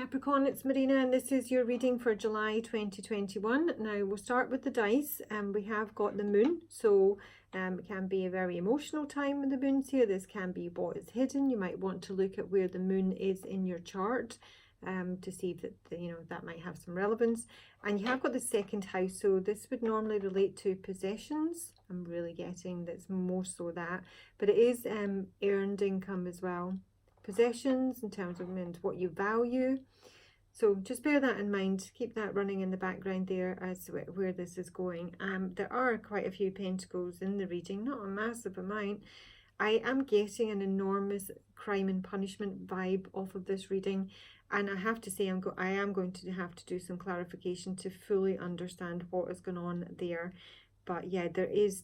Capricorn, it's Marina, and this is your reading for July 2021. Now we'll start with the dice, and we have got the moon, so it can be a very emotional time when the moon's here. This can be what is hidden. You might want to look at where the moon is in your chart to see if that might have some relevance. And you have got the second house, so this would normally relate to possessions. I'm really getting that's more so that, but it is earned income as well. Possessions in terms of what you value. So just bear that in mind, keep that running in the background there as where this is going. There are quite a few pentacles in the reading, not a massive amount. I am getting an enormous crime and punishment vibe off of this reading, and I have to say I am going to have to do some clarification to fully understand what is going on there. But yeah, there is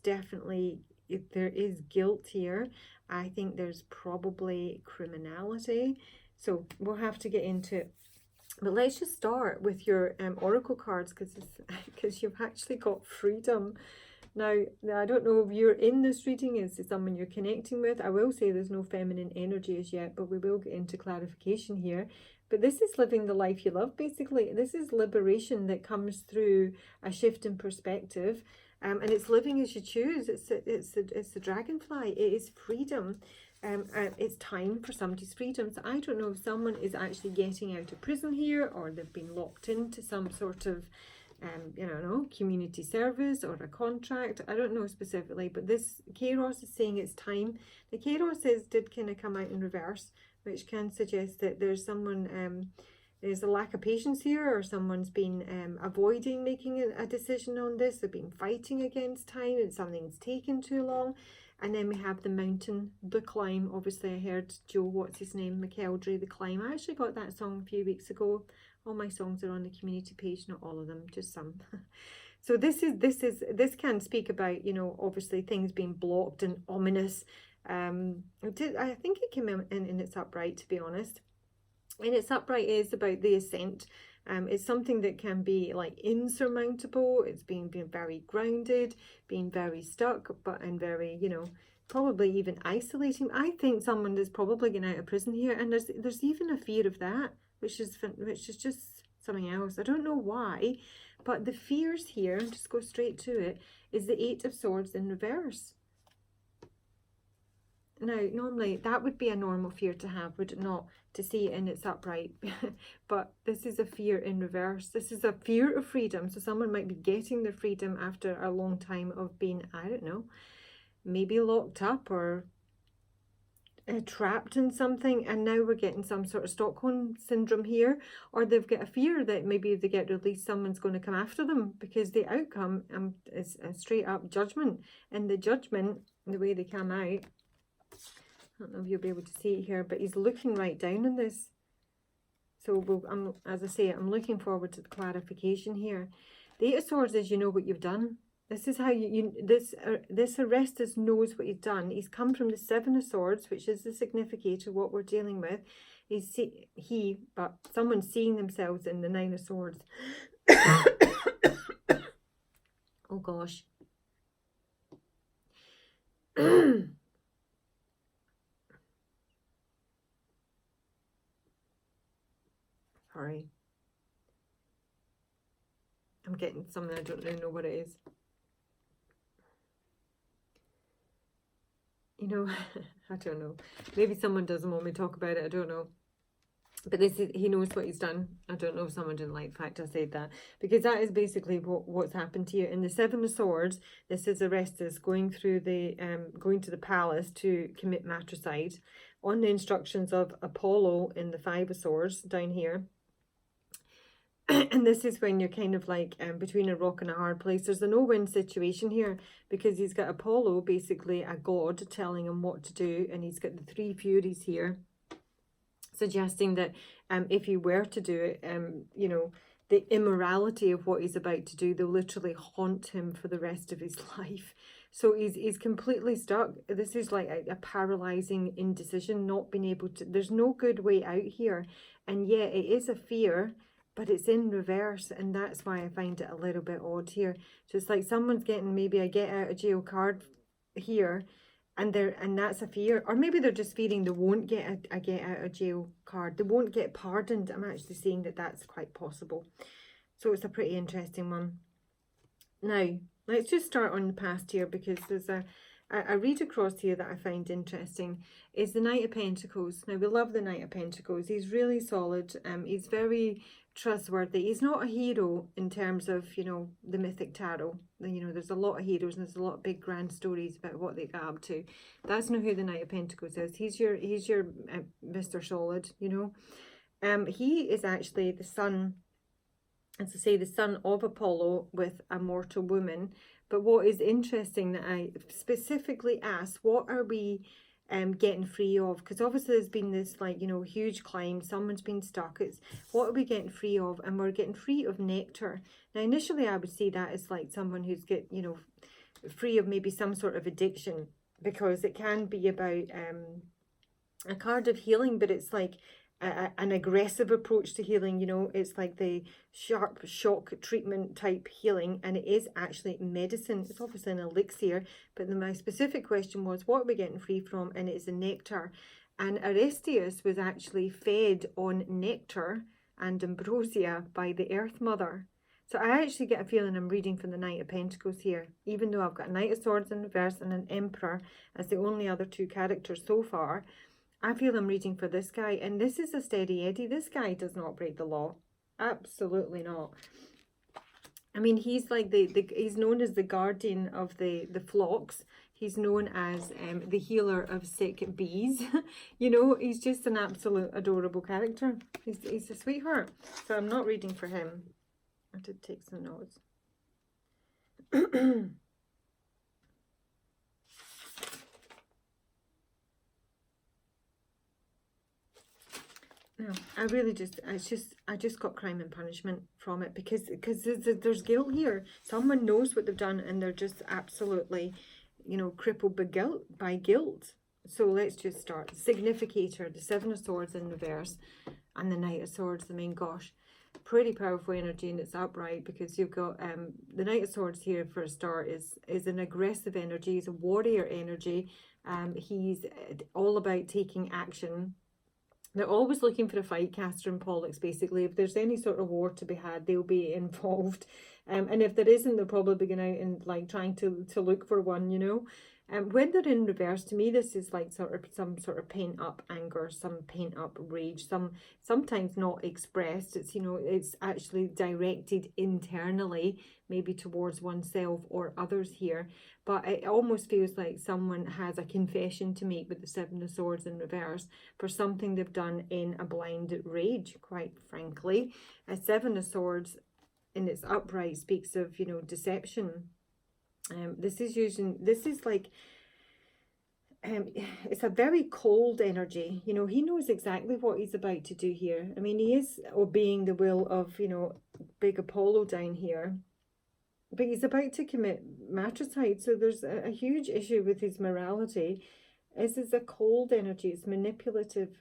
guilt here. I think there's probably criminality, so we'll have to get into it. But let's just start with your oracle cards, because you've actually got freedom. Now, I don't know if you're in this reading, is it someone you're connecting with? I will say there's no feminine energy as yet, but we will get into clarification here. But this is living the life you love, basically. This is liberation that comes through a shift in perspective. And it's living as you choose. It's the dragonfly. It is freedom. It's time for somebody's freedom. So I don't know if someone is actually getting out of prison here, or they've been locked into some sort of community service or a contract. I don't know specifically, but this Kairos is saying it's time. The Kairos did kind of come out in reverse, which can suggest that there's someone there's a lack of patience here, or someone's been avoiding making a decision on this. They've been fighting against time and something's taken too long. And then we have the mountain, the climb. Obviously, I heard Joe, what's his name, McElderry, the climb. I actually got that song a few weeks ago. All my songs are on the community page, not all of them, just some. So this can speak about, obviously things being blocked and ominous. I think it came in its upright, to be honest. And its upright is about the ascent. It's something that can be like insurmountable. It's being very grounded, being very stuck, and very, probably even isolating. I think someone is probably getting out of prison here, and there's even a fear of that, which is just something else. I don't know why, but the fears here, just go straight to it, is the Eight of Swords in reverse. Now, normally that would be a normal fear to have, would it not, to see it in its upright? But this is a fear in reverse. This is a fear of freedom. So someone might be getting their freedom after a long time of being, I don't know, maybe locked up or trapped in something, and now we're getting some sort of Stockholm syndrome here, or they've got a fear that maybe if they get released, someone's going to come after them, because the outcome is a straight up judgment. And the judgment, the way they come out, I don't know if you'll be able to see it here, but he's looking right down on this. So as I say, I'm looking forward to the clarification here. The Eight of Swords is, you know what you've done. This is how this Arrestus knows what he's done. He's come from the Seven of Swords, which is the significator of what we're dealing with. But someone's seeing themselves in the Nine of Swords. Oh gosh. Sorry. I'm getting something, I don't really know what it is. I don't know. Maybe someone doesn't want me to talk about it, I don't know. But he knows what he's done. I don't know if someone didn't like the fact I said that, because that is basically what's happened here. In the Seven of Swords, this is Arrestus going to the palace to commit matricide on the instructions of Apollo in the Five of Swords down here. And this is when you're kind of like between a rock and a hard place. There's a no-win situation here, because he's got Apollo, basically a god, telling him what to do, and he's got the three Furies here, suggesting that if he were to do it, the immorality of what he's about to do, they'll literally haunt him for the rest of his life. So he's completely stuck. This is like a paralyzing indecision, not being able to, there's no good way out here. And yeah, it is a fear, but it's in reverse, and that's why I find it a little bit odd here. So it's like someone's getting maybe a get out of jail card here, and that's a fear, or maybe they're just fearing they won't get a get out of jail card, they won't get pardoned. I'm actually saying that that's quite possible. So it's a pretty interesting one. Now let's just start on the past here, because there's a read across here that I find interesting. Is the Knight of Pentacles. Now we love the Knight of Pentacles. He's really solid. He's very trustworthy. He's not a hero in terms of, you know, the mythic tarot. You know, there's a lot of heroes and there's a lot of big grand stories about what they got up to. That's not who the Knight of Pentacles is. He's your Mr. Solid, you know. He is actually the son, as I say, the son of Apollo with a mortal woman. But what is interesting that I specifically asked, what are we getting free of? Because obviously there's been this, like, you know, huge climb, someone's been stuck. It's what are we getting free of? And we're getting free of nectar. Now initially I would see that as like someone who's you know, free of maybe some sort of addiction, because it can be about a card of healing, but it's like an aggressive approach to healing. You know, it's like the sharp shock treatment type healing, and it is actually medicine. It's obviously an elixir, but my specific question was, what are we getting free from? And it's a nectar. And Aristeus was actually fed on nectar and ambrosia by the Earth Mother. So I actually get a feeling I'm reading from the Knight of Pentacles here, even though I've got a Knight of Swords in reverse and an Emperor as the only other two characters so far. I feel I'm reading for this guy, and this is a steady Eddie. This guy does not break the law. Absolutely not. I mean, he's like he's known as the guardian of the flocks. He's known as the healer of sick bees. You know, he's just an absolute adorable character. He's a sweetheart. So I'm not reading for him. I did take some notes. No, I really I just got Crime and Punishment from it, because there's guilt here. Someone knows what they've done and they're just absolutely, you know, crippled by guilt. So let's just start. Significator, the Seven of Swords in reverse, and the Knight of Swords. I mean, gosh, pretty powerful energy, and it's upright, because you've got the Knight of Swords here for a start is an aggressive energy. He's a warrior energy. He's all about taking action. They're always looking for a fight, Castor and Pollux, basically. If there's any sort of war to be had, they'll be involved. And if there isn't, they'll probably be going out and like trying to look for one, you know. When they're in reverse, to me, this is like some sort of pent up anger, some pent up rage, sometimes not expressed. It's, you know, it's actually directed internally, maybe towards oneself or others here. But it almost feels like someone has a confession to make with the Seven of Swords in reverse for something they've done in a blind rage, quite frankly. A Seven of Swords in its upright speaks of, you know, deception. This is like, it's a very cold energy. You know, he knows exactly what he's about to do here. I mean, he is obeying the will of, you know, big Apollo down here. But he's about to commit matricide. So there's a huge issue with his morality. This is a cold energy. It's manipulative.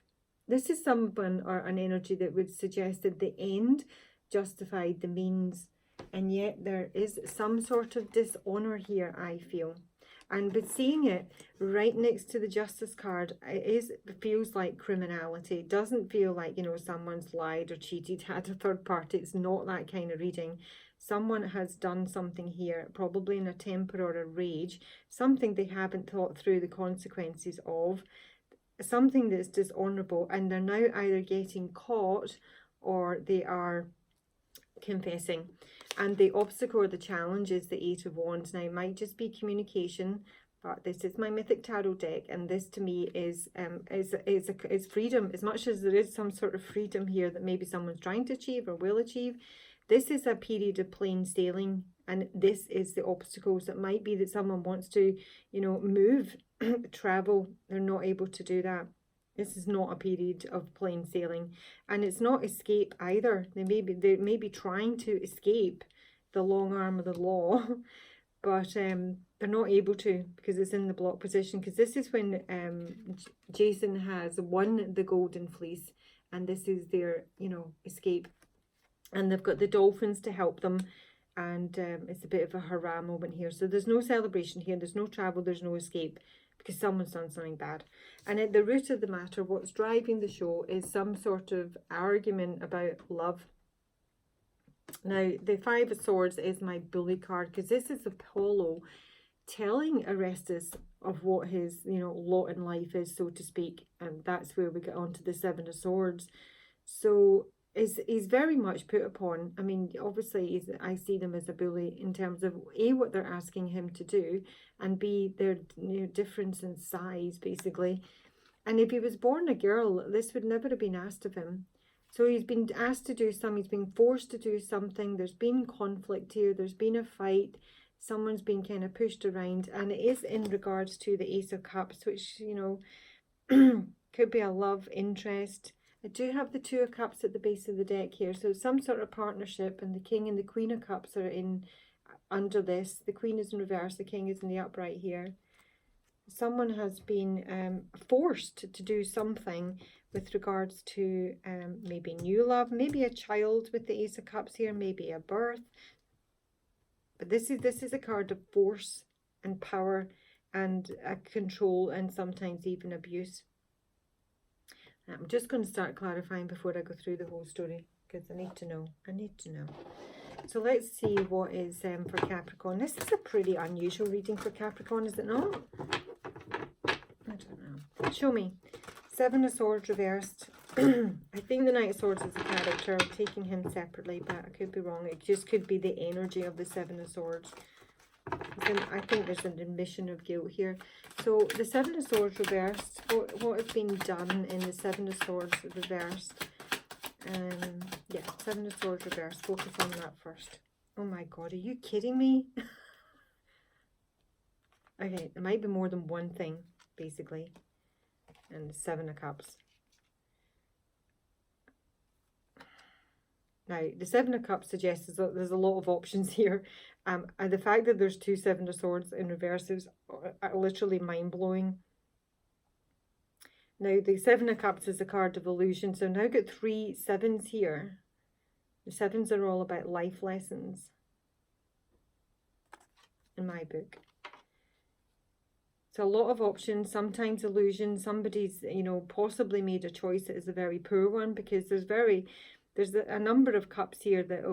This is someone or an energy that would suggest that the end justified the means. And yet there is some sort of dishonor here, I feel. And but seeing it right next to the Justice card, it feels like criminality. It doesn't feel like, you know, someone's lied or cheated, had a third party. It's not that kind of reading. Someone has done something here, probably in a temper or a rage, something they haven't thought through the consequences of, something that's dishonorable, and they're now either getting caught or they are confessing. And the obstacle or the challenge is the Eight of Wands. Now, it might just be communication, but this is my Mythic Tarot deck, and this to me is freedom. As much as there is some sort of freedom here that maybe someone's trying to achieve or will achieve, this is a period of plain sailing, and this is the obstacles. It might be that someone wants to, you know, move, travel. They're not able to do that. This is not a period of plain sailing, and it's not escape either. They may be trying to escape the long arm of the law, but they're not able to, because it's in the block position. Because this is when Jason has won the golden fleece, and this is their, you know, escape. And they've got the dolphins to help them, and it's a bit of a hurrah moment here. So there's no celebration here. There's no travel. There's no escape. because someone's done something bad. And at the root of the matter, what's driving the show is some sort of argument about love. Now, the Five of Swords is my bully card, because this is Apollo telling Orestes of what his, you know, lot in life is, so to speak. And that's where we get on to the Seven of Swords. So he's very much put upon. I mean, obviously, I see them as a bully in terms of A, what they're asking him to do, and B, their, you know, difference in size, basically. And if he was born a girl, this would never have been asked of him. So he's been asked to do something, he's been forced to do something, there's been conflict here, there's been a fight, someone's been kind of pushed around, and it is in regards to the Ace of Cups, which, you know, could be a love interest. I do have the Two of Cups at the base of the deck here, so some sort of partnership, and the King and the Queen of Cups are in under this. The Queen is in reverse, the King is in the upright here. Someone has been forced to do something with regards to maybe new love, maybe a child with the Ace of Cups here, maybe a birth. But this is a card of force and power and control, and sometimes even abuse. I'm just going to start clarifying before I go through the whole story, because I need to know. So let's see what is for Capricorn. This is a pretty unusual reading for Capricorn, is it not? I don't know. Show me. Seven of Swords reversed. I think the Knight of Swords is a character, taking him separately, but I could be wrong. It just could be the energy of the Seven of Swords. I think there's an admission of guilt here. So the Seven of Swords reversed. What has been done in the Seven of Swords reversed? Yeah, Seven of Swords reversed. Focus on that first. Oh my God, are you kidding me? Okay, it might be more than one thing, basically. And the Seven of Cups. Now, the Seven of Cups suggests that there's a lot of options here. And the fact that there's two Seven of Swords in reverse is literally mind-blowing. Now, the Seven of Cups is a card of illusion. So I've now got 3 sevens here. The sevens are all about life lessons in my book. So a lot of options, sometimes illusion. Somebody's, you know, possibly made a choice that is a very poor one, because there's a number of cups here that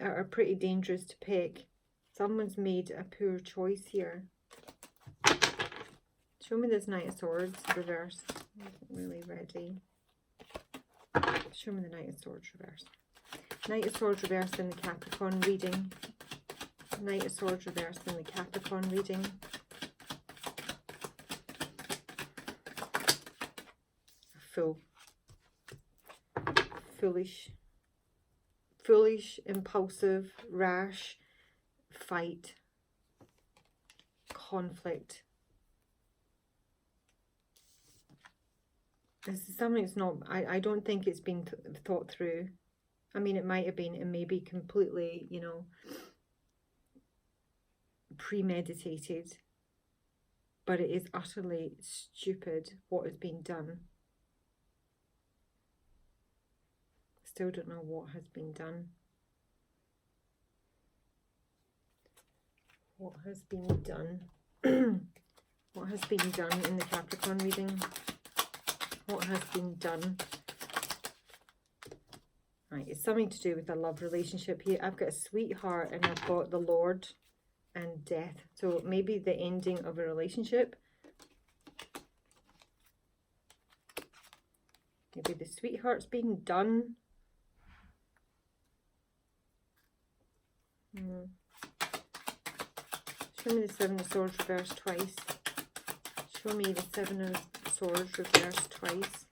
are pretty dangerous to pick. Someone's made a poor choice here. Show me this Knight of Swords reversed. I wasn't really ready. Show me the Knight of Swords reversed. Knight of Swords reversed in the Capricorn reading. Knight of Swords reversed in the Capricorn reading. Foolish, impulsive, rash, fight, conflict. This is something that's not, I don't think it's been thought through. I mean, it might have been, it may be completely, you know, premeditated, but it is utterly stupid what has been done. Still don't know what has been done. What has been done? What has been done in the Capricorn reading? What has been done? Right, it's something to do with a love relationship here. I've got a sweetheart and I've got the Lord and death. So maybe the ending of a relationship. Maybe the sweetheart's been done. Show me the Seven of Swords reversed twice. Show me the Seven of Swords reversed twice.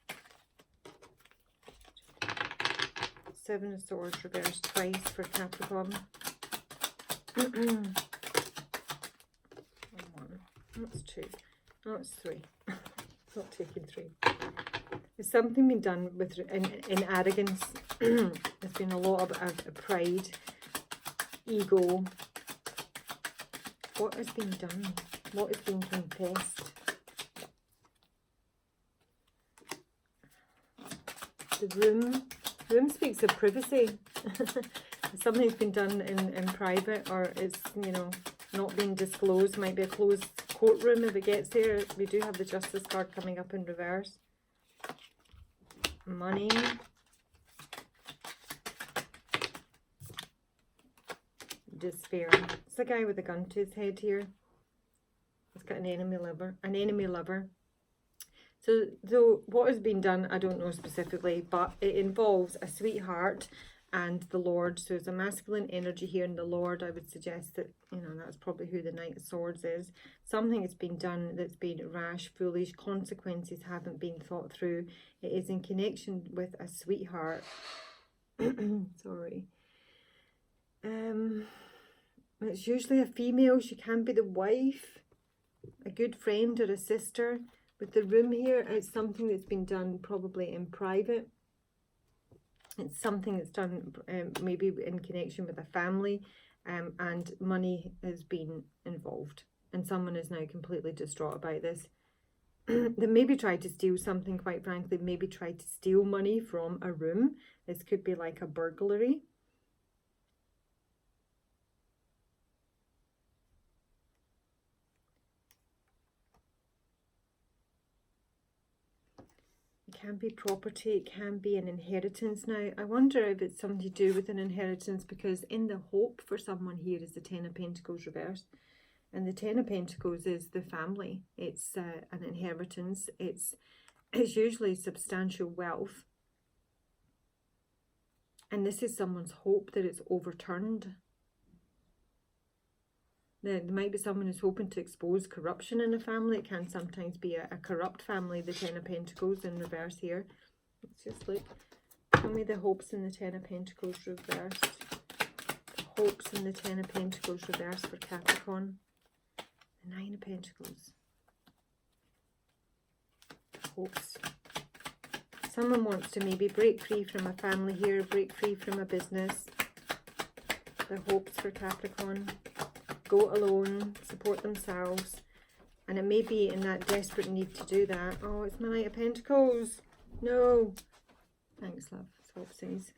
Seven of Swords reversed twice for Capricorn. One. That's 2. That's 3. Not taking 3. There's something been done with in arrogance. There's been a lot of pride, ego. What has been done? What has been confessed? The room speaks of privacy. Something's been done in private, or it's, you know, not being disclosed. Might be a closed courtroom if it gets there. We do have the Justice card coming up in reverse. Money. Despair. It's the guy with the gun to his head here. He's got an enemy lover. An enemy lover. So what has been done, I don't know specifically, but it involves a sweetheart and the Lord. So it's a masculine energy here, and the Lord, I would suggest that, you know, that's probably who the Knight of Swords is. Something has been done that's been rash, foolish, consequences haven't been thought through. It is in connection with a sweetheart. Sorry. It's usually a female. She can be the wife, a good friend, or a sister. With the room here, it's something that's been done probably in private. It's something that's done maybe in connection with a family, and money has been involved. And someone is now completely distraught about this. They maybe tried to steal something, quite frankly, maybe tried to steal money from a room. This could be like a burglary. Can be property, it can be an inheritance. Now, I wonder if it's something to do with an inheritance, because in the hope for someone here is the Ten of Pentacles reversed. And the Ten of Pentacles is the family. It's an inheritance. It's usually substantial wealth. And this is someone's hope that it's overturned. There might be someone who's hoping to expose corruption in a family. It can sometimes be a corrupt family, the Ten of Pentacles in reverse here. Let's just look. Show me the hopes in the Ten of Pentacles reversed. The hopes in the Ten of Pentacles reversed for Capricorn. The Nine of Pentacles. Hopes. Someone wants to maybe break free from a family here, break free from a business. The hopes for Capricorn. Go alone, support themselves, and it may be in that desperate need to do that. Oh, it's my Knight of Pentacles. No. Thanks, love. Swapsies.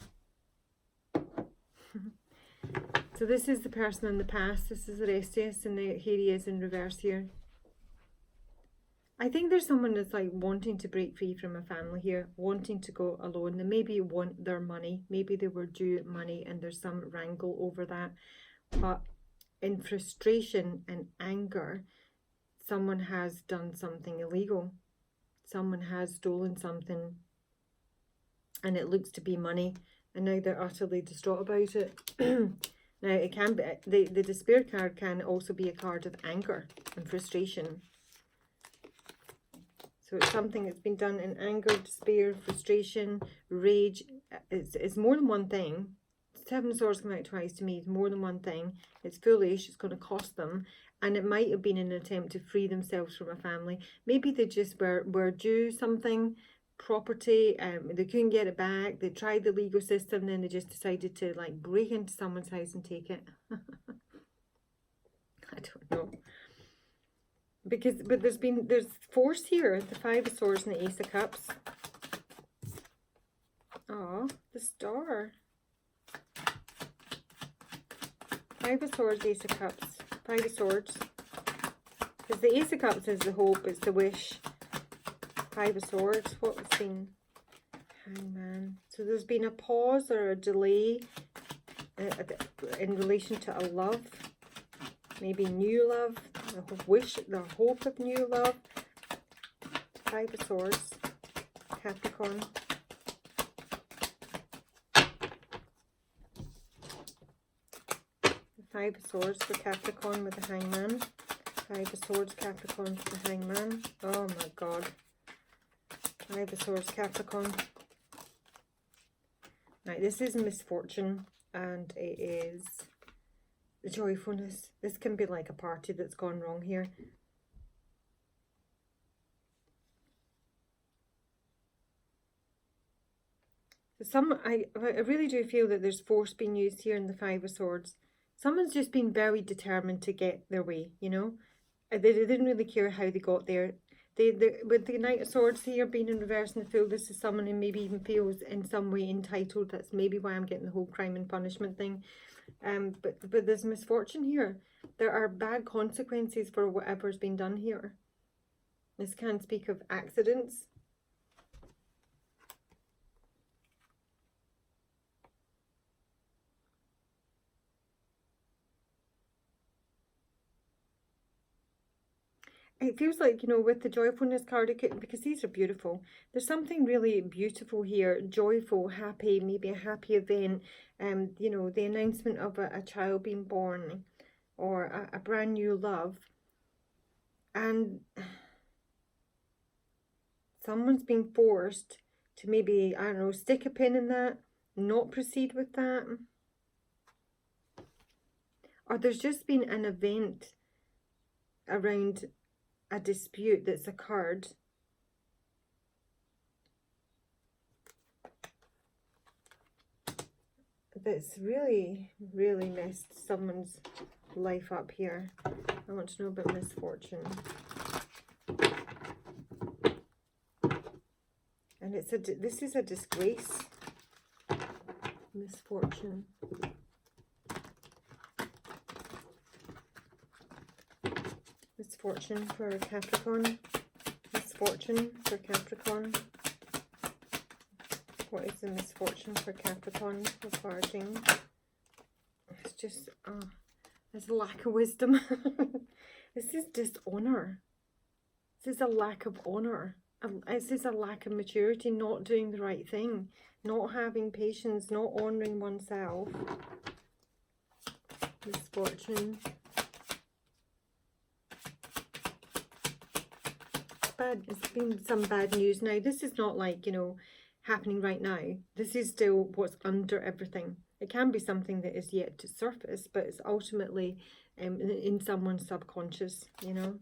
So this is the person in the past. This is Orestes, and here he is in reverse here. I think there's someone that's like wanting to break free from a family here, wanting to go alone. They maybe want their money. Maybe they were due money and there's some wrangle over that. But in frustration and anger, someone has done something illegal. Someone has stolen something, and it looks to be money, and now they're utterly distraught about it. Now, it can be, the despair card can also be a card of anger and frustration. So it's something that's been done in anger, despair, frustration, rage. It's more than one thing. Seven of Swords come out twice to me. It's more than one thing. It's foolish. It's going to cost them. And it might have been an attempt to free themselves from a family. Maybe they just were due something, property. They couldn't get it back. They tried the legal system. Then they just decided to like break into someone's house and take it. I don't know. But there's force here. The Five of Swords and the Ace of Cups. Oh, the Star. Five of Swords, Ace of Cups. Five of Swords. Because the Ace of Cups is the hope, it's the wish. Five of Swords. What was been? Hangman. So there's been a pause or a delay in relation to a love. Maybe new love. The wish, the hope of new love. Five of Swords. Capricorn. Five of Swords for Capricorn with the Hangman. Five of Swords, Capricorn for the Hangman. Oh my God. Five of Swords, Capricorn. Right, this is misfortune, and it is the joyfulness. This can be like a party that's gone wrong here. So I really do feel that there's force being used here in the Five of Swords. Someone's just been very determined to get their way, you know. They didn't really care how they got there. with the Knight of Swords here being in reverse in the Fool, this is someone who maybe even feels in some way entitled. That's maybe why I'm getting the whole crime and punishment thing. But there's misfortune here. There are bad consequences for whatever's been done here. This can speak of accidents. It feels like, you know, with the joyfulness card, because these are beautiful. There's something really beautiful here, joyful, happy, maybe a happy event. You know, the announcement of a child being born, or a brand new love. And someone's being forced to maybe, I don't know, stick a pin in that, not proceed with that. Or there's just been an event around a dispute that's occurred. That's really, really messed someone's life up here. I want to know about misfortune. And this is a disgrace. Misfortune. Misfortune for Capricorn. Misfortune for Capricorn. What is the misfortune for Capricorn regarding? It's just, there's a lack of wisdom. This is dishonor. This is a lack of honor. This is a lack of maturity, not doing the right thing, not having patience, not honoring oneself. Misfortune. It's been some bad news. Now, this is not like, you know, happening right now. This is still what's under everything. It can be something that is yet to surface, but it's ultimately in someone's subconscious, you know.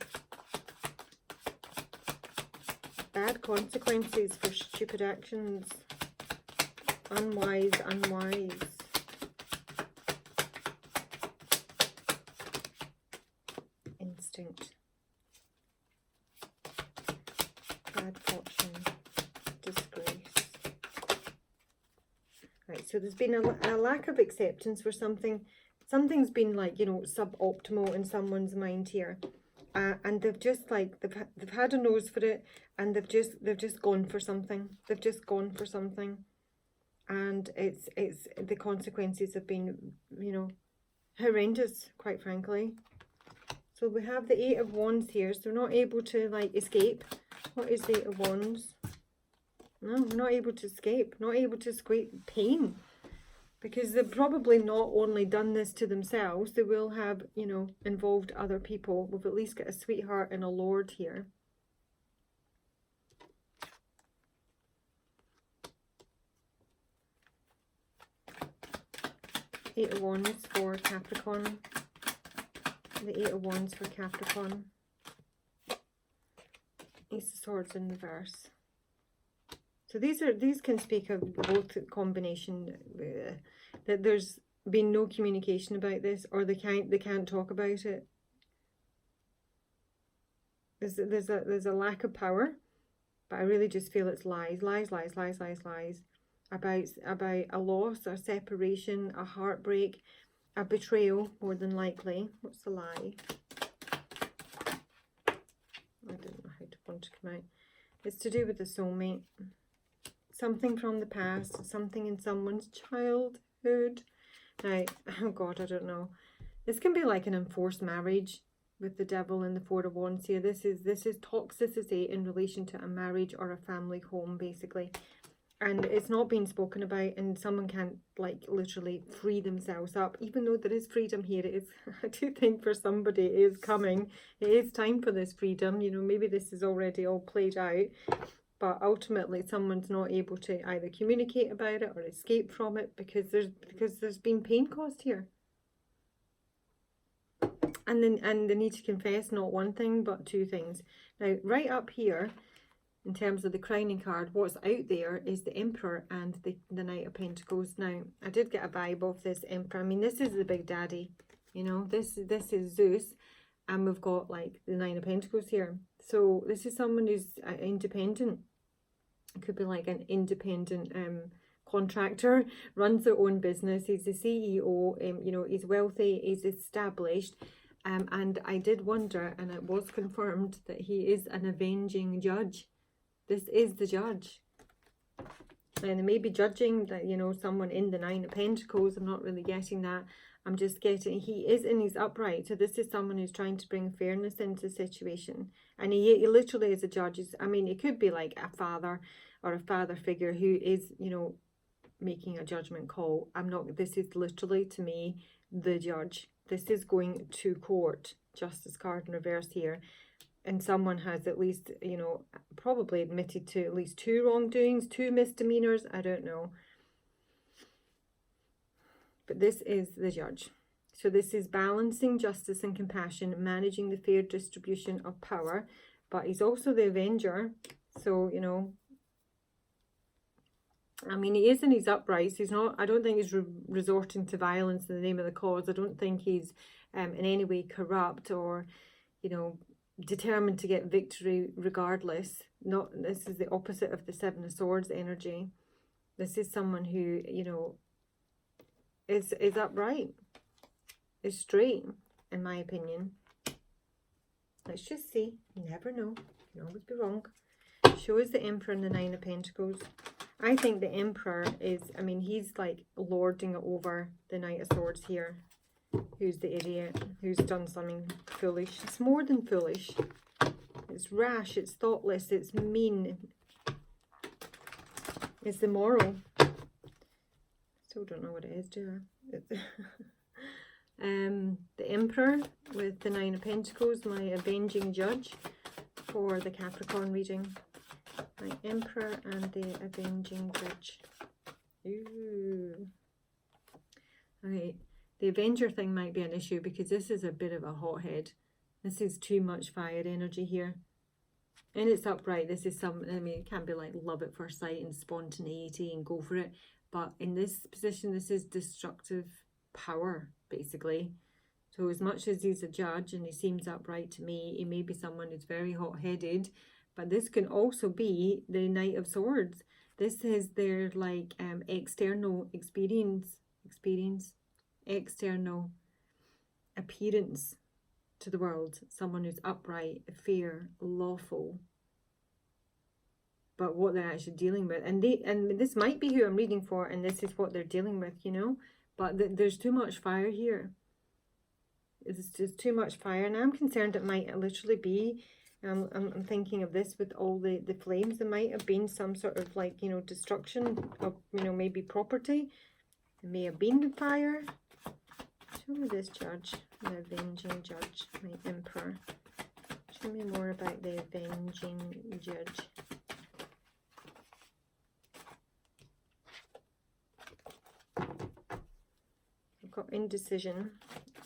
Bad consequences for stupid actions. Unwise, unwise. Instinct. Bad fortune, disgrace. Right, so there's been a lack of acceptance for something. Something's been like, you know, suboptimal in someone's mind here, and they've just like they've had a nose for it, and they've just gone for something. They've just gone for something, and it's the consequences have been, you know, horrendous, quite frankly. So we have the Eight of Wands here, so not able to like escape. What is the Eight of Wands? No, not able to escape. Not able to escape pain. Because they've probably not only done this to themselves, they will have, you know, involved other people. We've at least got a sweetheart and a lord here. Eight of Wands for Capricorn. The Eight of Wands for Capricorn. Ace of Swords in reverse. So these can speak of both combination, that there's been no communication about this, or they can't talk about it. There's a lack of power, but I really just feel it's lies about a loss, a separation, a heartbreak, a betrayal, more than likely. What's the lie? I don't know how to want to come out. It's to do with the soulmate. Something from the past, something in someone's childhood. Now, oh God, I don't know. This can be like an enforced marriage with the Devil and the Four of Wands here. This is toxicity in relation to a marriage or a family home, basically. And it's not being spoken about, and someone can't like literally free themselves up, even though there is freedom here. It is, I do think for somebody it is coming. It is time for this freedom. You know, maybe this is already all played out, but ultimately someone's not able to either communicate about it or escape from it because there's been pain caused here. And they need to confess not one thing but two things. Now, right up here, in terms of the crowning card, what's out there is the Emperor and the Knight of Pentacles. Now, I did get a vibe of this Emperor. I mean, this is the big daddy, you know. This is Zeus, and we've got like the Nine of Pentacles here. So this is someone who's independent. It could be like an independent contractor, runs their own business. He's the CEO, you know, he's wealthy, he's established. And I did wonder, and it was confirmed, that he is an avenging judge. This is the judge. And they may be judging that, you know, someone in the Nine of Pentacles. I'm not really getting that. I'm just getting, he is in his upright. So this is someone who's trying to bring fairness into the situation. And he literally is a judge. I mean, it could be like a father or a father figure who is, you know, making a judgment call. This is literally, to me, the judge. This is going to court. Justice card in reverse here. And someone has at least, you know, probably admitted to at least 2 wrongdoings, 2 misdemeanors. I don't know. But this is the judge. So this is balancing justice and compassion, managing the fair distribution of power. But he's also the avenger. So, you know, I mean, he is in his uprights. He's not, I don't think he's resorting to violence in the name of the cause. I don't think he's in any way corrupt or, you know, determined to get victory regardless. Not, this is the opposite of the Seven of Swords energy. This is someone who, you know, is upright, is straight, in my opinion. Let's just see. You never know. You can always be wrong. Show us the Emperor and the Nine of Pentacles. I think the Emperor is, I mean, he's like lording it over the Knight of Swords here. Who's the idiot? Who's done something foolish? It's more than foolish. It's rash, it's thoughtless, it's mean. It's immoral. Still don't know what it is, do I? The Emperor with the Nine of Pentacles, my avenging judge for the Capricorn reading. My Emperor and the avenging judge. Ooh. Alright. The Avenger thing might be an issue because this is a bit of a hothead. This is too much fire energy here. And it's upright. This is some, I mean, it can't be like love at first sight and spontaneity and go for it. But in this position, this is destructive power, basically. So as much as he's a judge and he seems upright to me, he may be someone who's very hot-headed. But this can also be the Knight of Swords. This is their like external experience, external appearance to the world. Someone who's upright, fair, lawful. But what they're actually dealing with, and this might be who I'm reading for, and this is what they're dealing with, you know. But there's too much fire here. It's just too much fire, and I'm concerned it might literally be. I'm thinking of this with all the flames. There might have been some sort of like, you know, destruction of, you know, maybe property. There may have been fire. Show me this judge, the avenging judge, my Emperor. Show me more about the avenging judge. I've got indecision,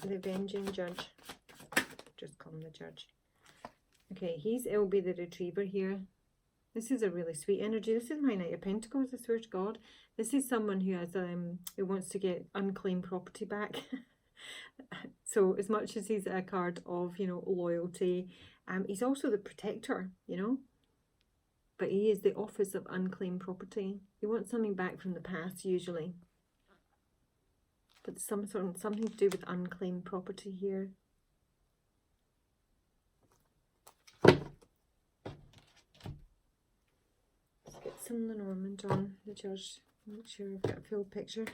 the avenging judge. Just call him the judge. Okay, it'll be the retriever here. This is a really sweet energy. This is my Knight of Pentacles, I swear to God. This is someone who has who wants to get unclaimed property back. So as much as he's a card of, you know, loyalty, he's also the protector, you know. But he is the office of unclaimed property. He wants something back from the past usually. But something to do with unclaimed property here. Some Lenormand on the judge. Make sure I've got a full picture.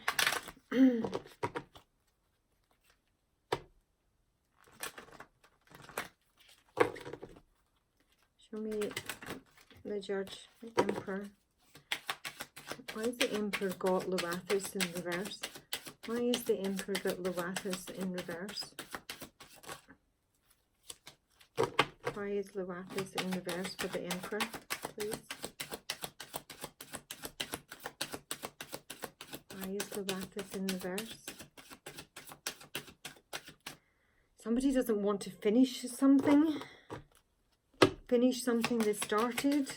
Show me the judge, the Emperor. Why has the Emperor got Loathus in reverse? Why is the Emperor got Loathus in reverse? Why is Loathus in reverse for the Emperor, please? Why is Loathus in reverse? Somebody doesn't want to finish something. Finish something they started.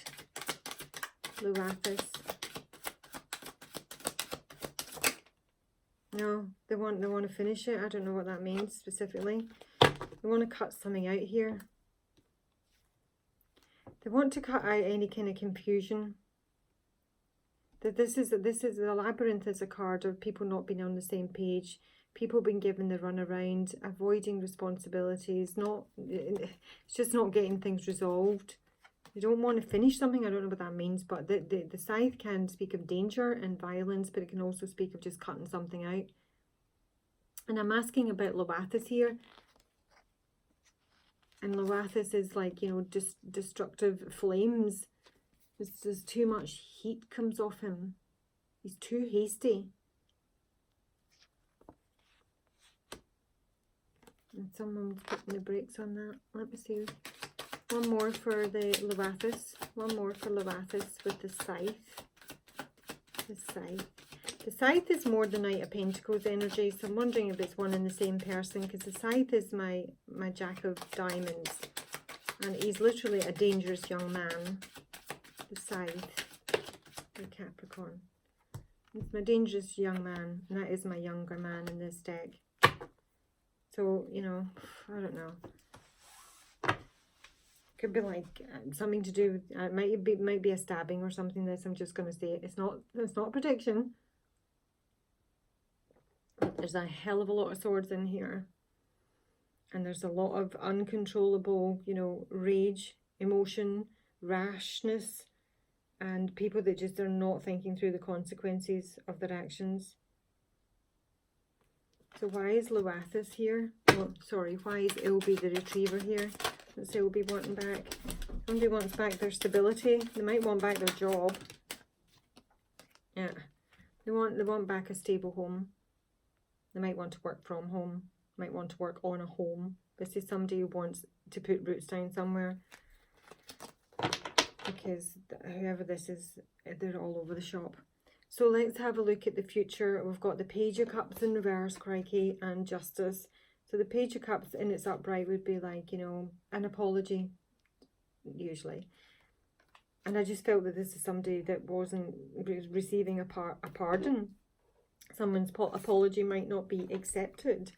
Loathus. No, they want to finish it. I don't know what that means specifically. They want to cut something out here. They want to cut out any kind of confusion. That this is the labyrinth is a card of people not being on the same page, people being given the runaround, avoiding responsibilities, it's just not getting things resolved. You don't want to finish something. I don't know what that means, but the scythe can speak of danger and violence, but it can also speak of just cutting something out. And I'm asking about Lovathis here. And Lovathis is like, you know, destructive flames. There's too much heat comes off him. He's too hasty. And someone's putting the brakes on that. Let me see. One more for the Lovathis. One more for Lovathis with the scythe. The scythe. The scythe is more the Knight of Pentacles energy, so I'm wondering if it's one and the same person, because the scythe is my Jack of Diamonds. And he's literally a dangerous young man. The scythe. The Capricorn. It's my dangerous young man, and that is my younger man in this deck. So, you know, I don't know. Could be like something to do with, it might be a stabbing or something. This I'm just going to say it's not a prediction. There's a hell of a lot of swords in here, and there's a lot of uncontrollable, you know, rage, emotion, rashness, and people that just are not thinking through the consequences of their actions. So why is Lovathis here? Oh, sorry, why is Ilby the Retriever here? What's Ilby wanting back? Somebody wants back their stability. They might want back their job. Yeah. They want back a stable home. They might want to work from home. Might want to work on a home. This is somebody who wants to put roots down somewhere. Because whoever this is, they're all over the shop. So let's have a look at the future. We've got the Page of Cups in reverse, crikey, and Justice. So the Page of Cups in its upright would be like, you know, an apology, usually. And I just felt that this is somebody that wasn't receiving a pardon. Someone's apology might not be accepted.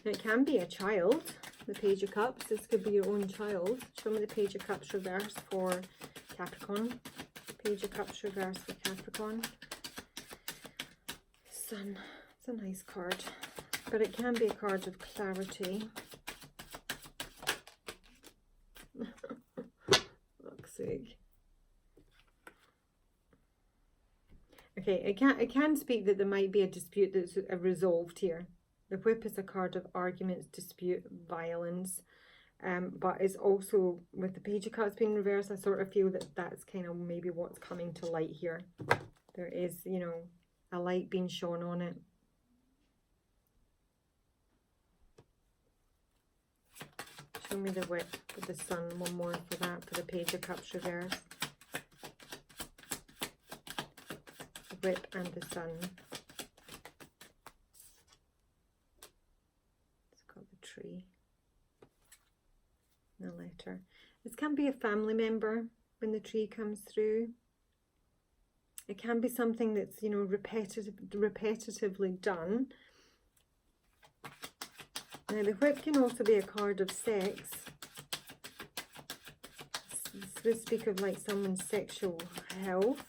Now it can be a child, the Page of Cups. This could be your own child. Show me the Page of Cups reverse for Capricorn. Page of Cups reverse for Capricorn. Sun. It's a nice card. But it can be a card of clarity. Fuck's sake. Okay, it can speak that there might be a dispute that's resolved here. The Whip is a card of arguments, dispute, violence. But it's also, with the Page of Cups being reversed, I sort of feel that that's kind of maybe what's coming to light here. There is, you know, a light being shone on it. Show me the Whip with the Sun. One more for that, for the Page of Cups reverse. The Whip and the Sun. It's got the tree. The letter. This can be a family member when the tree comes through. It can be something that's, you know, repetitively done. Now the Whip can also be a card of sex. This would speak of like someone's sexual health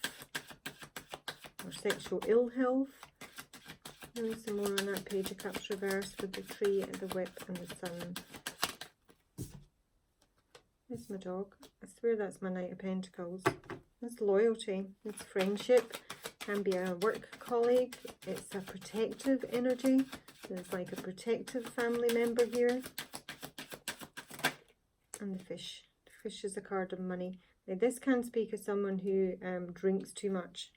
or sexual ill health. Maybe some more on that Page of Cups reverse with the tree and the Whip and the Sun. There's my dog. I swear that's my Knight of Pentacles. It's loyalty. It's friendship. Can be a work colleague. It's a protective energy. There's like a protective family member here. And the Fish. The Fish is a card of money. Now, this can speak of someone who drinks too much.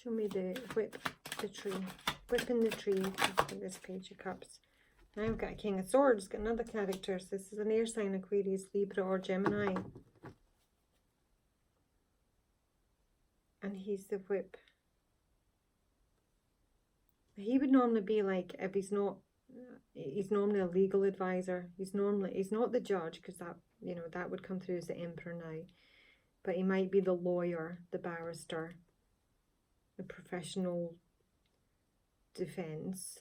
Show me the Whip, the tree. Whip in the tree for this Page of Cups. Now I've got a King of Swords, got another character. So this is an air sign, Aquarius, Libra or Gemini. And he's the Whip. He would normally be like, if he's not He's normally a legal advisor. He's not the judge, because that, you know, that would come through as the Emperor now. But he might be the lawyer, the barrister, the professional defense.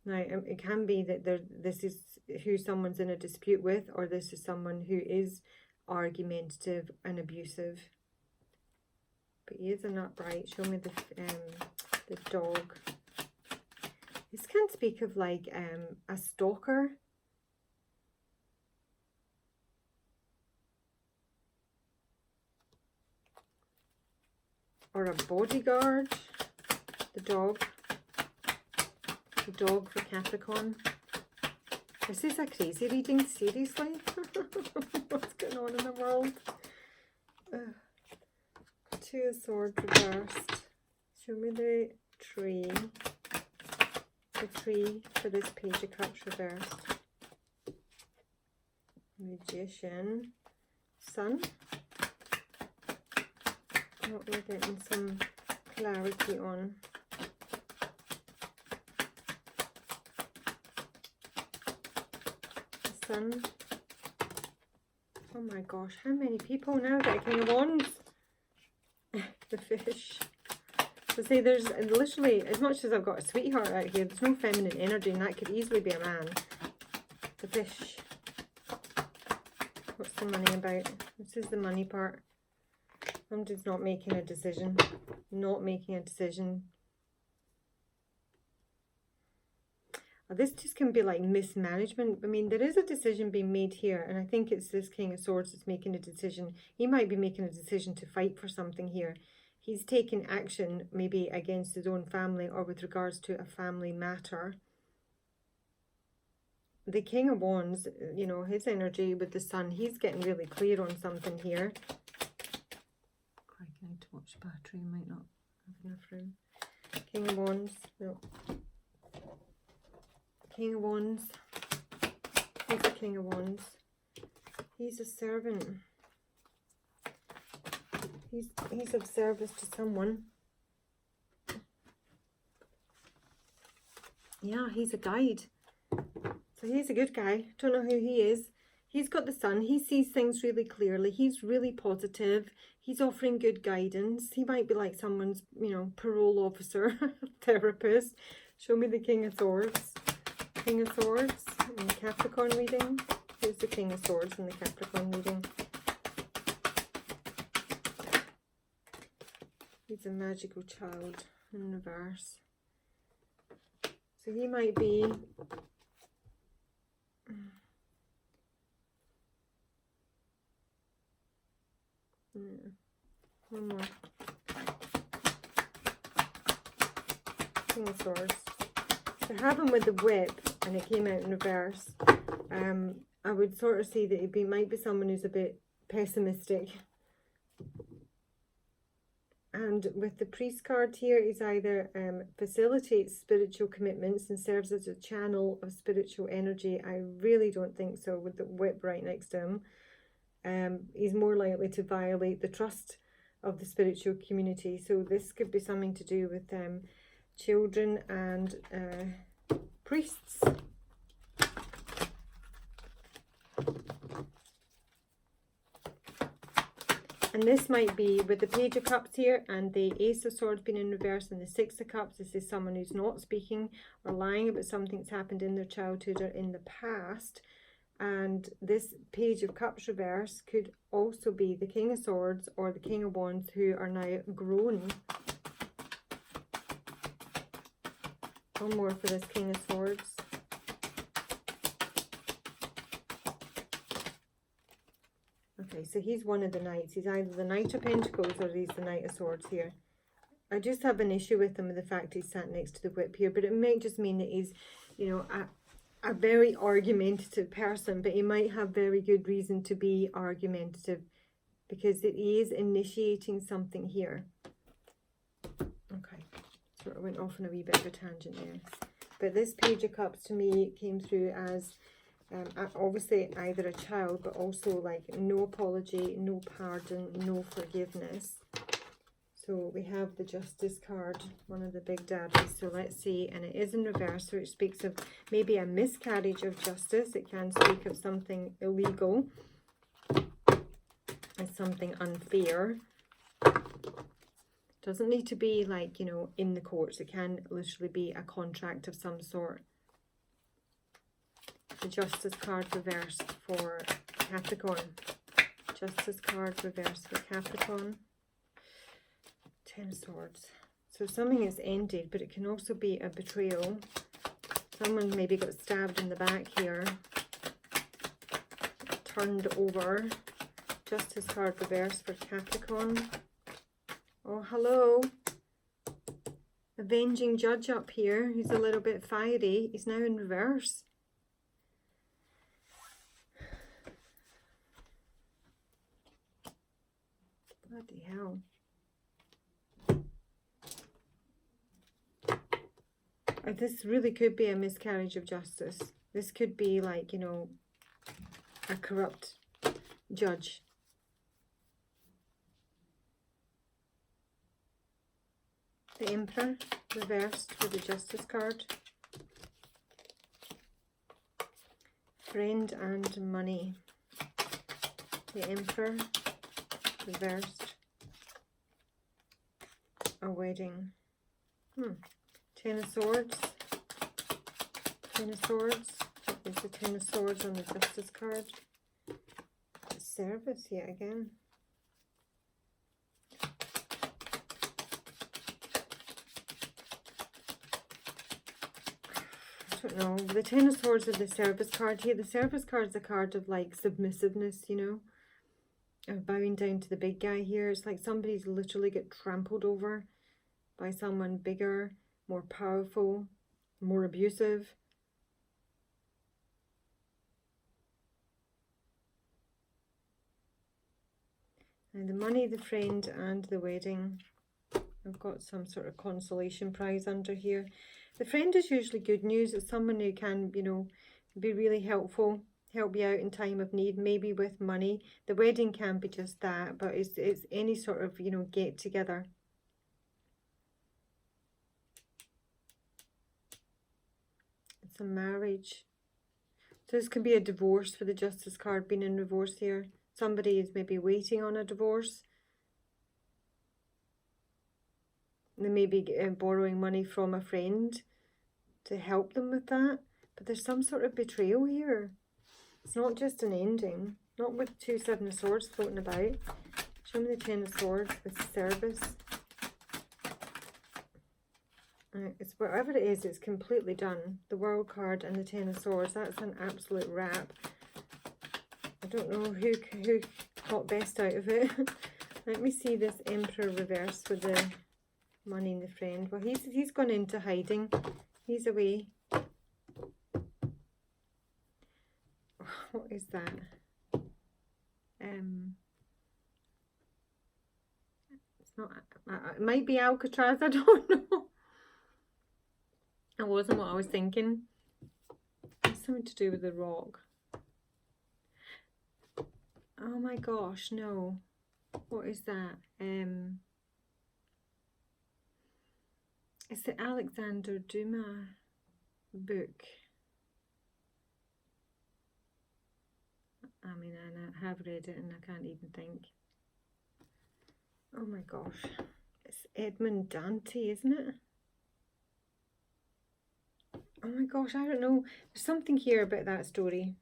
Now, it can be that this is who someone's in a dispute with, or this is someone who is argumentative and abusive. But he is an upright. Show me the dog. This can speak of like a stalker. Or a bodyguard. The dog. The dog for Capricorn. This is a crazy reading, seriously. What's going on in the world? Two of Swords reversed. Show me the tree. The tree for this Page of Cups reversed. Magician. Sun. What we're getting some clarity on. The Sun. Oh my gosh, how many people now get a King of Wands? The Fish. So say there's literally, as much as I've got a sweetheart out here, there's no feminine energy, and that could easily be a man. The Fish. What's the money about? This is the money part. Somebody's not making a decision. Not making a decision. This just can be like mismanagement. I mean, there is a decision being made here, and I think it's this King of Swords that's making a decision. He might be making a decision to fight for something here. He's taking action maybe against his own family or with regards to a family matter. The King of Wands, you know, his energy with the Sun, he's getting really clear on something here. I need to watch the battery, might not have enough room. King of Wands, no. King of Wands. He's the King of Wands. He's a servant. He's of service to someone. Yeah, he's a guide. So he's a good guy. Don't know who he is. He's got the Sun. He sees things really clearly. He's really positive. He's offering good guidance. He might be like someone's, you know, parole officer, therapist. Show me the King of Swords. King of Swords in the Capricorn reading. Here's the King of Swords in the Capricorn reading. He's a magical child in reverse. So he might be... One more. King of Swords. To have him with the whip, and it came out in reverse, I would sort of see that it might be someone who's a bit pessimistic. And with the Priest card here, is either facilitates spiritual commitments and serves as a channel of spiritual energy. I really don't think so with the whip right next to him. He's more likely to violate the trust of the spiritual community. So this could be something to do with children and priests. And this might be with the Page of Cups here and the Ace of Swords being in reverse and the Six of Cups. This is someone who's not speaking or lying about something that's happened in their childhood or in the past. And this Page of Cups reverse could also be the King of Swords or the King of Wands who are now grown. One more for this King of Swords. Okay, so he's one of the knights. He's either the Knight of Pentacles or he's the Knight of Swords here. I just have an issue with him with the fact he's sat next to the whip here, but it might just mean that he's, you know, a very argumentative person, but he might have very good reason to be argumentative because he is initiating something here. Okay, so I went off on a wee bit of a tangent there. But this Page of Cups to me came through as obviously either a child, but also like no apology, no pardon, no forgiveness. So we have the Justice card, one of the big daddies. So let's see, and it is in reverse, so it speaks of maybe a miscarriage of justice. It can speak of something illegal and something unfair. Doesn't need to be like, you know, in the courts. It can literally be a contract of some sort. The Justice card reversed for Capricorn. Justice card reversed for Capricorn. 10 of Swords. So something is ended, but it can also be a betrayal. Someone maybe got stabbed in the back here. Turned over. Justice card reversed for Capricorn. Oh, hello. Avenging Judge up here. He's a little bit fiery. He's now in reverse. Bloody hell. This really could be a miscarriage of justice. This could be like, you know, a corrupt judge. The Emperor reversed with the Justice card. Friend and money. The Emperor reversed. A wedding. 10 of Swords. 10 of Swords. There's the 10 of Swords on the Justice card. Service yet again. I don't know. The 10 of Swords is the Service card here. The Service card is a card of like submissiveness, you know. Of bowing down to the big guy here. It's like somebody's literally get trampled over by someone bigger, more powerful, more abusive. And the money, the friend, and the wedding. I've got some sort of consolation prize under here. The friend is usually good news. It's someone who can, you know, be really helpful, help you out in time of need, maybe with money. The wedding can be just that, but it's any sort of, you know, get together. It's a marriage. So this can be a divorce for the Justice card being in reverse here. Somebody is maybe waiting on a divorce. They may be borrowing money from a friend to help them with that. But there's some sort of betrayal here. It's not just an ending. Not with 2 7 of Swords floating about. Show me the 10 of Swords with service. It's whatever it is, it's completely done. The World card and the 10 of Swords. That's an absolute wrap. I don't know who got best out of it. Let me see this Emperor reverse with the money and the friend. Well, he's gone into hiding. He's away. What is that? It's not. It might be Alcatraz. I don't know. It wasn't what I was thinking. It's something to do with the rock. Oh my gosh, no. What is that? It's the Alexander Dumas book. I mean, I have read it and I can't even think. Oh my gosh. It's Edmund Dante, isn't it? Oh my gosh, I don't know. There's something here about that story.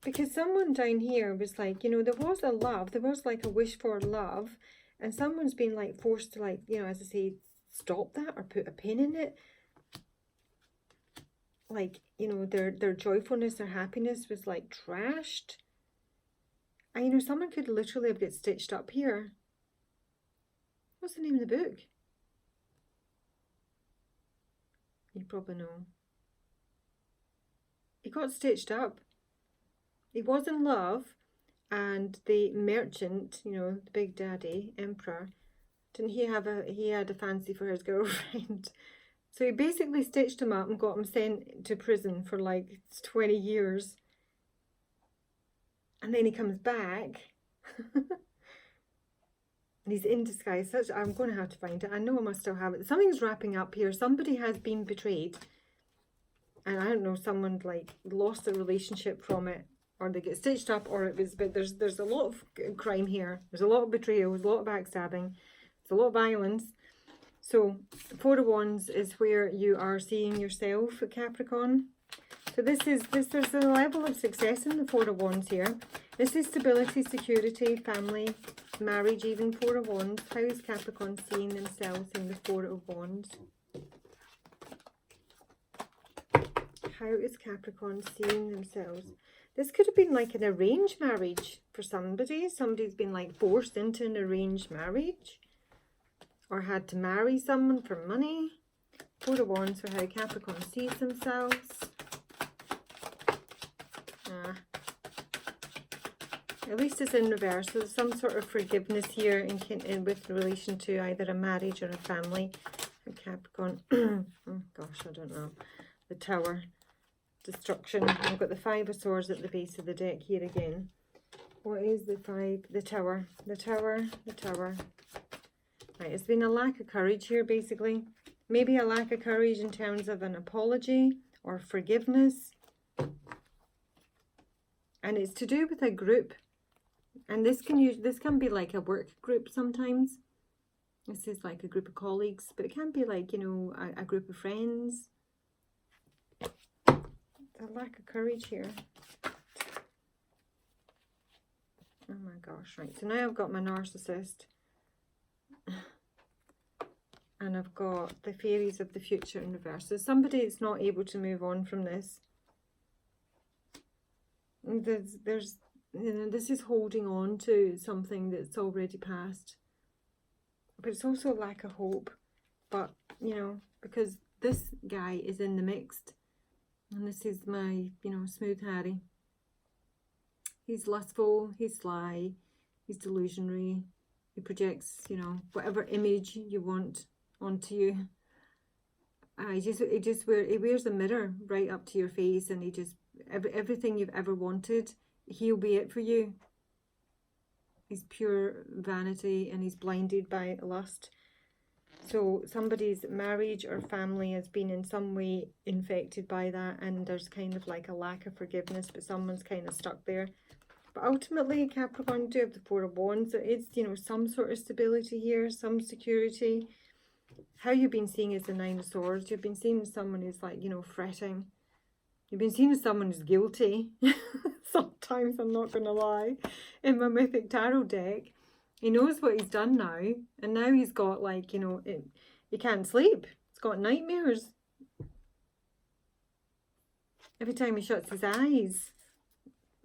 Because someone down here was like, you know, there was a love. There was like a wish for love. And someone's been like forced to like, you know, as I say, stop that or put a pin in it. Like, you know, their joyfulness, their happiness was like trashed. And, you know, someone could literally have got stitched up here. What's the name of the book? You probably know. He got stitched up. He was in love, and the merchant, you know, the big daddy, Emperor, didn't he have he had a fancy for his girlfriend. So he basically stitched him up and got him sent to prison for like 20 years. And then he comes back. He's in disguise. I'm going to have to find it. I know I must still have it. Something's wrapping up here. Somebody has been betrayed. And I don't know, someone like lost a relationship from it. Or they get stitched up, or it was, but there's a lot of crime here. There's a lot of betrayal. There's a lot of backstabbing. There's a lot of violence. So, Four of Wands is where you are seeing yourself, Capricorn. So there's a level of success in the Four of Wands here. This is stability, security, family, marriage, even Four of Wands. How is Capricorn seeing themselves in the Four of Wands? How is Capricorn seeing themselves? This could have been like an arranged marriage for somebody. Somebody's been like forced into an arranged marriage. Or had to marry someone for money. Four of Wands for how Capricorn sees themselves. At least it's in reverse. So there's some sort of forgiveness here in with relation to either a marriage or a family. And Capricorn, oh gosh, I don't know. The Tower, destruction. I've got the Five of Swords at the base of the deck here again. What is the Five? The Tower, the Tower, the Tower. Right, it's been a lack of courage here, basically. Maybe a lack of courage in terms of an apology or forgiveness. And it's to do with a group. And this can be like a work group sometimes. This is like a group of colleagues, but it can be like, you know, a group of friends. A lack of courage here. Oh my gosh, right. So now I've got my narcissist. And I've got the fairies of the future in reverse. So somebody is not able to move on from this. There's you know, this is holding on to something that's already passed. But it's also a lack of hope. But, you know, because this guy is in the mixed. And this is my, you know, smooth Harry. He's lustful, he's sly, he's delusionary. He projects, you know, whatever image you want onto you. He wears a mirror right up to your face, and he just, everything you've ever wanted, he'll be it for you. He's pure vanity, and he's blinded by lust. So somebody's marriage or family has been in some way infected by that, and there's kind of like a lack of forgiveness, but someone's kind of stuck there. But ultimately, Capricorn, do have the Four of Wands. So it's, you know, some sort of stability here, some security. How you've been seeing is the Nine of Swords. You've been seeing someone who's like, you know, fretting. You've been seeing someone who's guilty. Sometimes, I'm not going to lie. In my Mythic Tarot deck, he knows what he's done now. And now he's got like, you know, he can't sleep. He's got nightmares. Every time he shuts his eyes,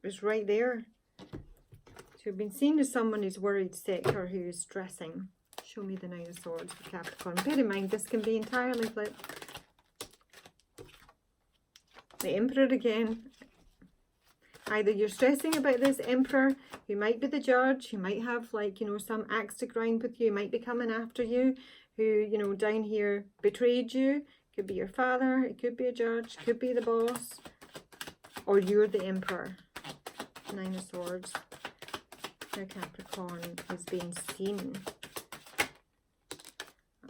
it's right there. So you've been seen as someone who's worried, sick, or who's stressing. Show me the Nine of Swords for Capricorn. Bear in mind, this can be entirely flipped. The Emperor again. Either you're stressing about this Emperor, who might be the judge, who might have, like, you know, some axe to grind with you, might be coming after you, who, you know, down here betrayed you. Could be your father, it could be a judge, could be the boss, or you're the Emperor. Nine of Swords. Now Capricorn is being seen.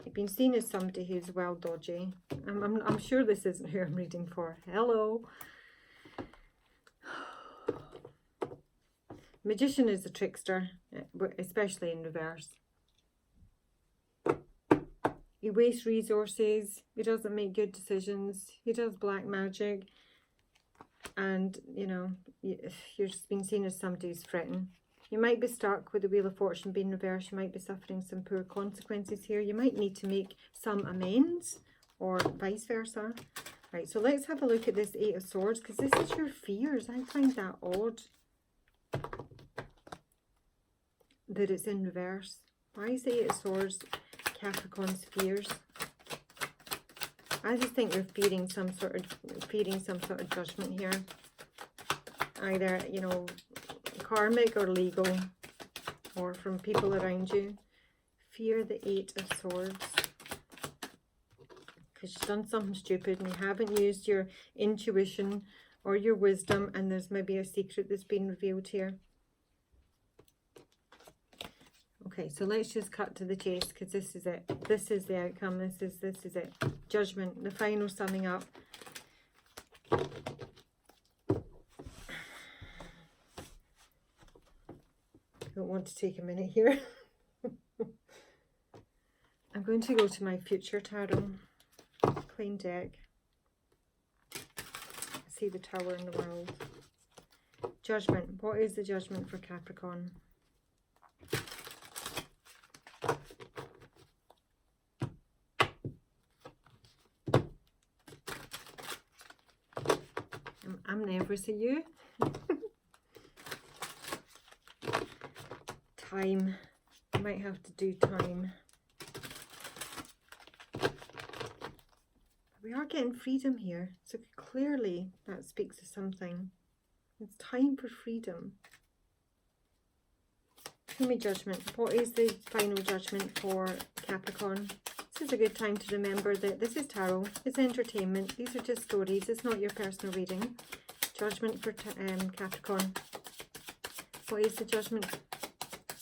You've been seen as somebody who's well dodgy. I'm sure this isn't who I'm reading for. Hello. Magician is a trickster, especially in reverse. He wastes resources. He doesn't make good decisions. He does black magic. And, you know, you're just being seen as somebody who's fretting. You might be stuck with the Wheel of Fortune being reversed. You might be suffering some poor consequences here. You might need to make some amends, or vice versa. Right, so let's have a look at this Eight of Swords, because this is your fears. I find that odd that it's in reverse. Why is the Eight of Swords Capricorn's fears? I just think you're fearing some sort of judgment here. Either, you know, karmic or legal, or from people around you. Fear the Eight of Swords. Because you've done something stupid and you haven't used your intuition or your wisdom, and there's maybe a secret that's been revealed here. Okay, so let's just cut to the chase, because this is it. This is the outcome. This is it. Judgment, the final summing up. Don't want to take a minute here. I'm going to go to my future tarot. Clean deck. See the Tower in the world. Judgment. What is the judgment for Capricorn? I'm nervous at you. Time. I might have to do time. We are getting freedom here, so clearly that speaks of something. It's time for freedom. Give me judgment. What is the final judgment for Capricorn? This is a good time to remember that this is tarot, it's entertainment, these are just stories, it's not your personal reading. Judgment for Capricorn. What is the judgment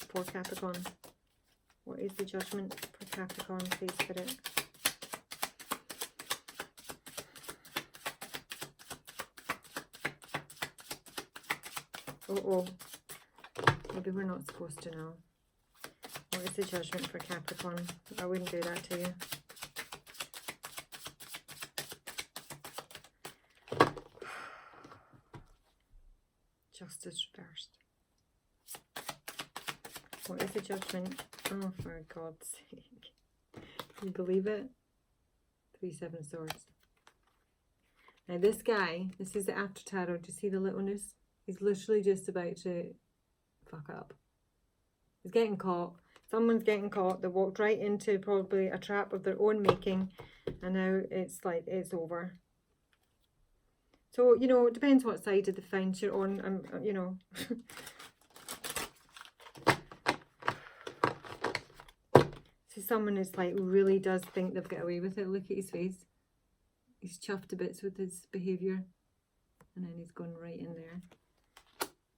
for Capricorn? What is the judgment for Capricorn, please, Spirit? Oh, maybe we're not supposed to know. What is the judgment for Capricorn? I wouldn't do that to you. Justice reversed. What is the judgment? Oh, for God's sake. Can you believe it? 3 7 swords. Now this guy, this is the after tarot. Do you see the littleness? He's literally just about to fuck up. He's getting caught. Someone's getting caught. They walked right into probably a trap of their own making. And now it's like, it's over. So, you know, it depends what side of the fence you're on. You know. So someone is like, really does think they've got away with it. Look at his face. He's chuffed to bits with his behaviour. And then he's gone right in there.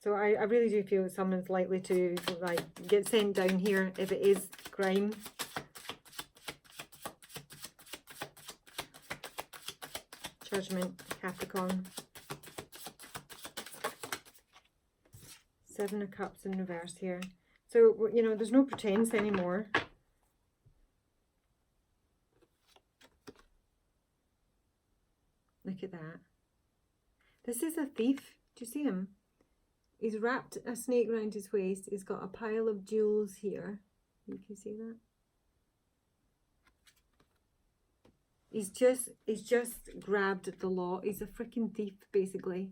So I really do feel that someone's likely to like get sent down here if it is crime. Judgment, Capricorn. 7 of Cups in reverse here. So, you know, there's no pretense anymore. Look at that. This is a thief. Do you see him? He's wrapped a snake around his waist. He's got a pile of jewels here. You can see that. He's just grabbed the lot. He's a freaking thief, basically.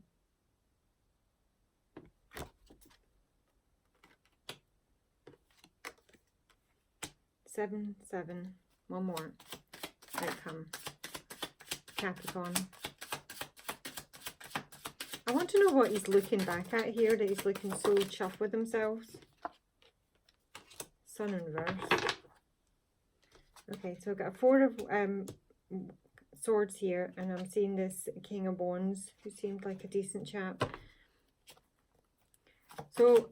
Seven. One more. Outcome. Capricorn. I want to know what he's looking back at here, that he's looking so chuffed with himself. Sun in reverse. Okay, so I've got a 4 of swords here, and I'm seeing this King of Wands, who seemed like a decent chap. So,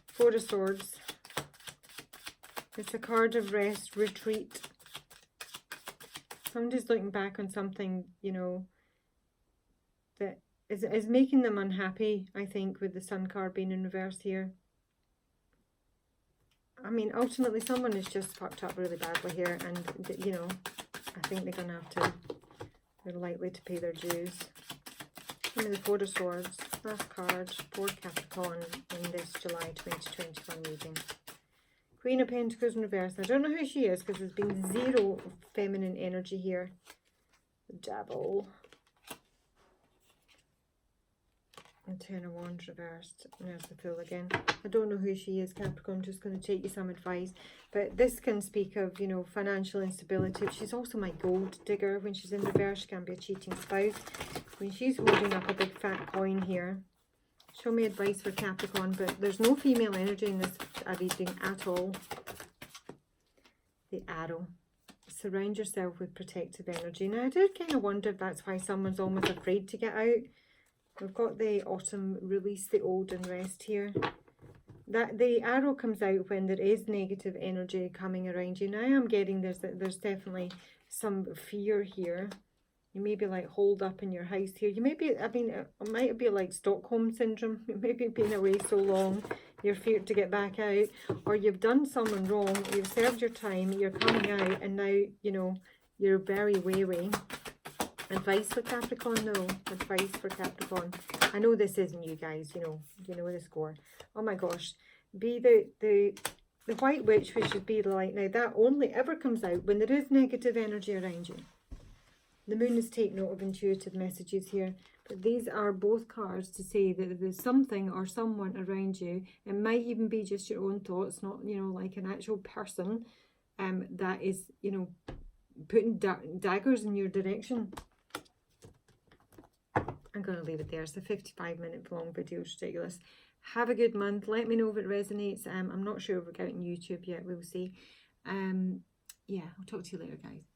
4 of swords. It's a card of rest, retreat. Somebody's looking back on something, you know, that is making them unhappy, I think, with the Sun card being in reverse here. I mean, ultimately, someone has just fucked up really badly here, and, you know, I think they're going to have to, they're likely to pay their dues. Give me the 4 of Swords, last card for Capricorn in this July 2021 reading. Queen of Pentacles in reverse. I don't know who she is, because there's been 0 feminine energy here. The Devil. And 10 of Wands reversed. And there's the Fool again. I don't know who she is, Capricorn. I'm just going to take you some advice. But this can speak of, you know, financial instability. She's also my gold digger. When she's in reverse, she can be a cheating spouse. When she's holding up a big fat coin here. Show me advice for Capricorn. But there's no female energy in this reading at all. The Arrow. Surround yourself with protective energy. Now, I do kind of wonder if that's why someone's almost afraid to get out. We've got the Autumn, release the old and rest here. that the arrow comes out when there is negative energy coming around you. Now I'm getting there's definitely some fear here. You may be like holed up in your house here. You may be, I mean, it might be like Stockholm syndrome. You may be been away so long, you're feared to get back out, or you've done someone wrong, you've served your time, you're coming out, and now, you know, you're very wary. Advice for Capricorn? No. Advice for Capricorn. I know this isn't you guys, you know the score. Oh my gosh. Be the White Witch, which should be the light. Now that only ever comes out when there is negative energy around you. The Moon is take note of intuitive messages here. But these are both cards to say that there's something or someone around you. It might even be just your own thoughts, not, you know, like an actual person that is, you know, putting daggers in your direction. I'm going to leave it there. It's a 55-minute long video. It's ridiculous. Have a good month. Let me know if it resonates. I'm not sure if we're getting YouTube yet. We'll see. Yeah, I'll talk to you later, guys.